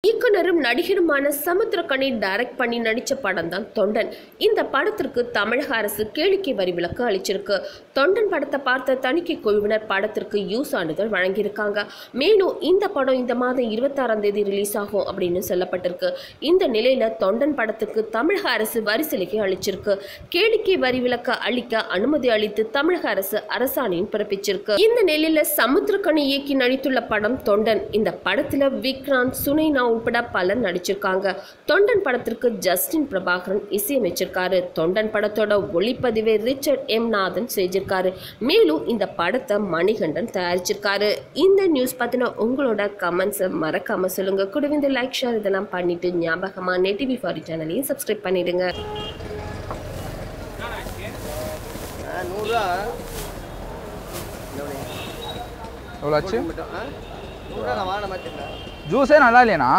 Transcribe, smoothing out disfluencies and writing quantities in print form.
இயக்குனரும் நடிகருமான சமுத்திரக்கனி டைரக்ட் பண்ணி நடிச்ச படம் தான் தொண்டன். இந்த படத்திற்கு தமிழக அரசு கேளிக்கை வரி விலக்கு அளிச்சிருக்கு. தொண்டன் படத்தை பார்த்த தணிக்கை குழுவினர் படத்திற்கு யூ சான்றிதழ் வழங்கியிருக்காங்க. மேலும் இந்த படம் இந்த மாதம் 26ஆம் தேதி ரிலீஸ் ஆகும் அப்படின்னு சொல்லப்பட்டிருக்கு. இந்த நிலையில தொண்டன் படத்துக்கு தமிழக அரசு வரி சலுகை அளிச்சிருக்கு. கேளிக்கை வரி விலக்கு அளிக்க அனுமதி அளித்து தமிழக அரசு அரசாணையும் பிறப்பிச்சிருக்கு. இந்த நிலையில சமுத்திரக்கனி இயக்கி நடித்துள்ள படம் தொண்டன். இந்த படத்துல விக்ராந்த், சுனைனா உட்பட பலர் நடிச்சிருக்காங்க. தொண்டன் படத்திற்கு ஜஸ்டின் பிரபாகரன் இசையமைச்சிருக்காரு. தொண்டன் படத்தோட ஒளிப்பதிவை ரிச்சர்ட் எம் நாதன் செஞ்சிருக்காரு. மேலும் இந்த படத்தை மணிகண்டன் தயாரிச்சிருக்காரு. இந்த நியூஸ் பத்தின உங்களோட கமெண்ட்ஸை மறக்காம சொல்லுங்க. கூடவே இந்த லைக், ஷேர் இதெல்லாம் பண்ணிட்டு ஞாபகமா நெட்டிவி ஃபாரி சேனலையும் சப்ஸ்கிரைப் பண்ணிடுங்க. ஜூஸே நல்லா இல்லையாண்ணா?